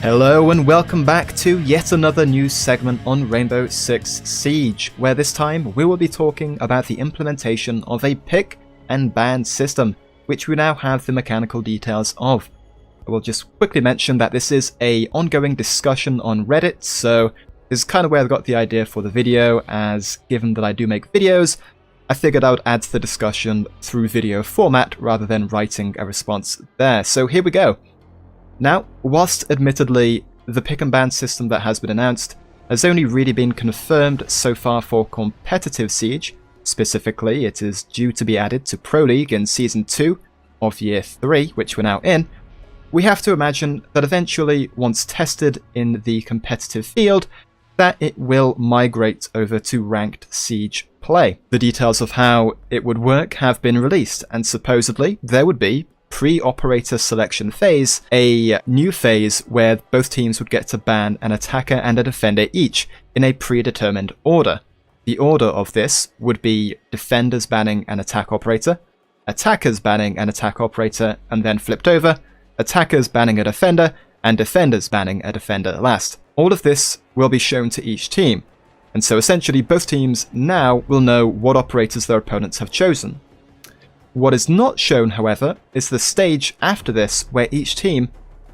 Hello and welcome back to yet another news segment on Rainbow Six Siege, where this time we will be talking about the implementation of a pick and ban system, which we now have the mechanical details of. I will just quickly mention that this is an ongoing discussion on Reddit, so this is kind of where I got the idea for the video, as given that I do make videos, I figured I would add to the discussion through video format rather than writing a response there. So here we go. Now, whilst admittedly the pick and ban system that has been announced has only really been confirmed so far for competitive Siege, specifically it is due to be added to Pro League in Season 2 of Year 3, which we're now in, we have to imagine that eventually, once tested in the competitive field, that it will migrate over to ranked Siege play. The details of how it would work have been released, and supposedly there would be pre-operator selection phase, a new phase where both teams would get to ban an attacker and a defender each in a predetermined order. The order of this would be defenders banning an attack operator, attackers banning an attack operator and then flipped over, attackers banning a defender, and defenders banning a defender last. All of this will be shown to each team, and so essentially both teams now will know what operators their opponents have chosen. What is not shown, however, is the stage after this where each team,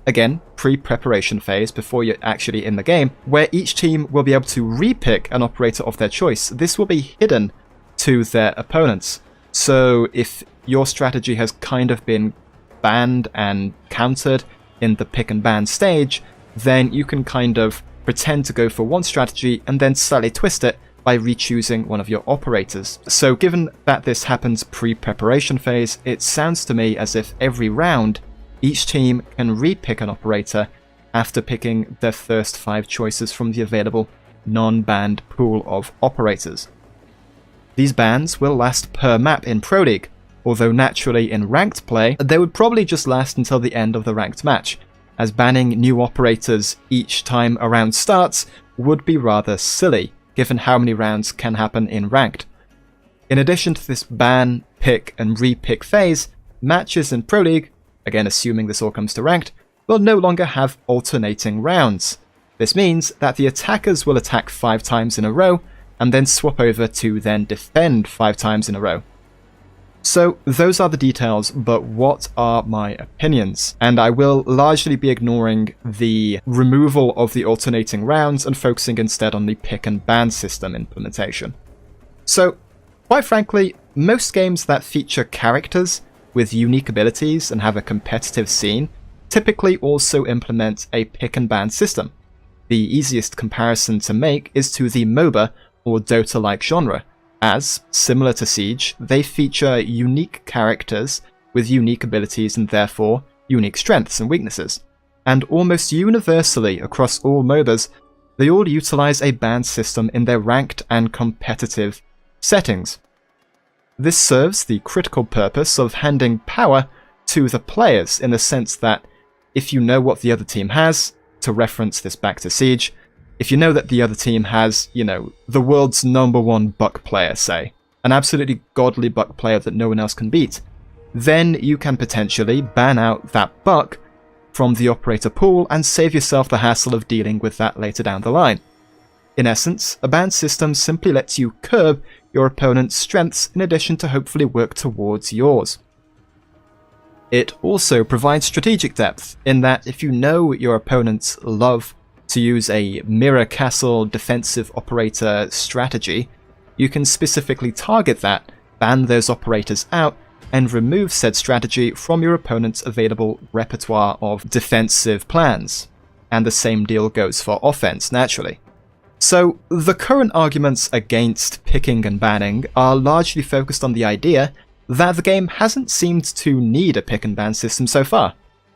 again, pre-preparation phase before you're actually in the game, where each team will be able to repick an operator of their choice. This will be hidden to their opponents. So if your strategy has kind of been banned and countered in the pick and ban stage, then you can kind of pretend to go for one strategy and then slightly twist it by re-choosing one of your operators. So given that this happens pre-preparation phase, it sounds to me as if every round each team can re-pick an operator after picking their first 5 choices from the available non-banned pool of operators. These bans will last per map in Pro League, although naturally in ranked play they would probably just last until the end of the ranked match, as banning new operators each time a round starts would be rather silly, given how many rounds can happen in ranked. In addition to this ban, pick and re-pick phase, matches in Pro League, again assuming this all comes to ranked, will no longer have alternating rounds. This means that the attackers will attack 5 times in a row, and then swap over to then defend 5 times in a row. So those are the details, but what are my opinions? And I will largely be ignoring the removal of the alternating rounds and focusing instead on the pick and ban system implementation. So, quite frankly, most games that feature characters with unique abilities and have a competitive scene typically also implement a pick and ban system. The easiest comparison to make is to the MOBA or Dota-like genre, as, similar to Siege, they feature unique characters with unique abilities and therefore unique strengths and weaknesses. And almost universally across all MOBAs, they all utilize a ban system in their ranked and competitive settings. This serves the critical purpose of handing power to the players in the sense that if you know what the other team has, to reference this back to Siege, if you know that the other team has, the world's #1 buck player, say, an absolutely godly buck player that no one else can beat, then you can potentially ban out that buck from the operator pool and save yourself the hassle of dealing with that later down the line. In essence, a ban system simply lets you curb your opponent's strengths in addition to hopefully work towards yours. It also provides strategic depth, in that if you know your opponents love to use a mirror castle defensive operator strategy, you can specifically target that, ban those operators out, and remove said strategy from your opponent's available repertoire of defensive plans. And the same deal goes for offense, naturally. So, the current arguments against picking and banning are largely focused on the idea that the game hasn't seemed to need a pick and ban system so far.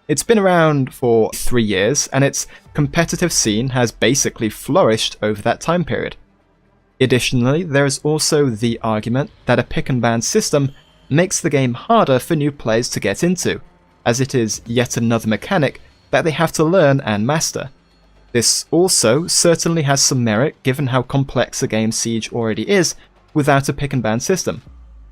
It's been around for 3 years, and its competitive scene has basically flourished over that time period. Additionally, there is also the argument that a pick and ban system makes the game harder for new players to get into, as it is yet another mechanic that they have to learn and master. This also certainly has some merit given how complex a game Siege already is without a pick and ban system.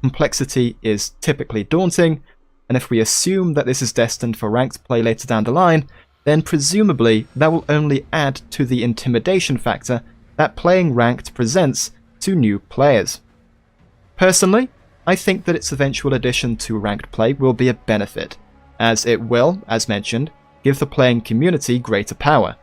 Complexity is typically daunting, and if we assume that this is destined for ranked play later down the line, then presumably that will only add to the intimidation factor that playing ranked presents to new players. Personally, I think that its eventual addition to ranked play will be a benefit, as it will, as mentioned, give the playing community greater power.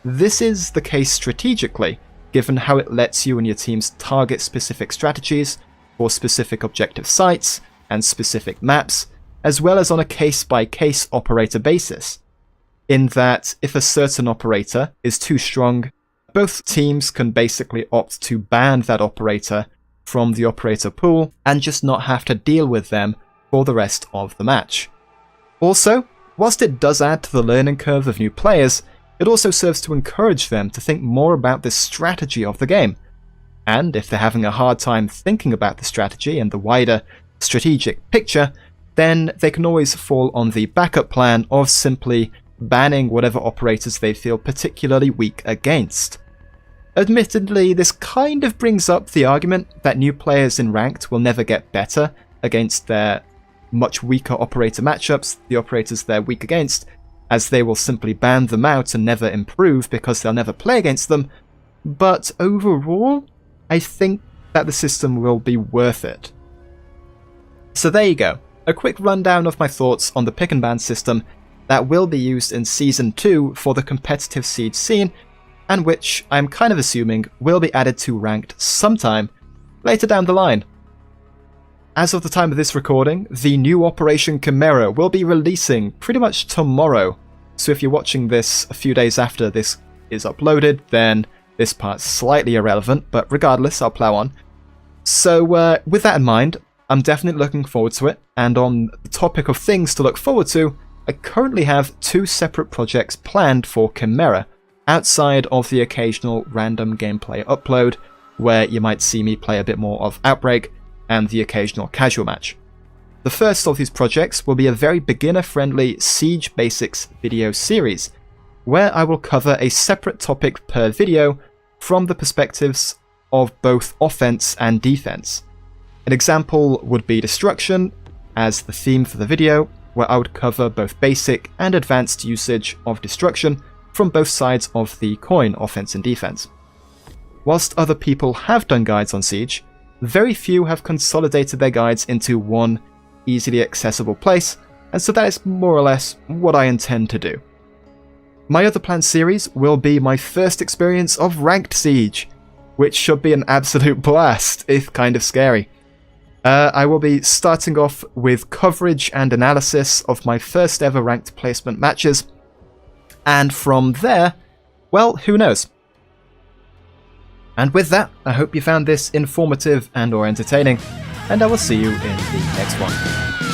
This is the case strategically, given how it lets you and your teams target specific strategies for specific objective sites and specific maps, as well as on a case-by-case operator basis, in that if a certain operator is too strong, both teams can basically opt to ban that operator from the operator pool and just not have to deal with them for the rest of the match. Also, whilst it does add to the learning curve of new players, it also serves to encourage them to think more about the strategy of the game. And if they're having a hard time thinking about the strategy and the wider strategic picture, then they can always fall on the backup plan of simply banning whatever operators they feel particularly weak against. Admittedly, this kind of brings up the argument that new players in Ranked will never get better against their much weaker operator matchups, the operators they're weak against, as they will simply ban them out and never improve because they'll never play against them, but overall, I think that the system will be worth it. So there you go, a quick rundown of my thoughts on the pick and ban system that will be used in Season 2 for the competitive Siege scene, and which I'm kind of assuming will be added to Ranked sometime later down the line. As of the time of this recording, the new Operation Chimera will be releasing pretty much tomorrow, so if you're watching this a few days after this is uploaded, then this part's slightly irrelevant, but regardless, I'll plow on. So with that in mind, I'm definitely looking forward to it, and on the topic of things to look forward to, I currently have 2 separate projects planned for Chimera, outside of the occasional random gameplay upload, where you might see me play a bit more of Outbreak, and the occasional casual match. The first of these projects will be a very beginner-friendly Siege Basics video series, where I will cover a separate topic per video from the perspectives of both offense and defense. An example would be Destruction, as the theme for the video, where I would cover both basic and advanced usage of Destruction from both sides of the coin, offense and defense. Whilst other people have done guides on Siege, very few have consolidated their guides into one easily accessible place, and so that is more or less what I intend to do. My other planned series will be my first experience of Ranked Siege, which should be an absolute blast, if kind of scary. I will be starting off with coverage and analysis of my first ever ranked placement matches, and from there, well, who knows? And with that, I hope you found this informative and or entertaining, and I will see you in the next one.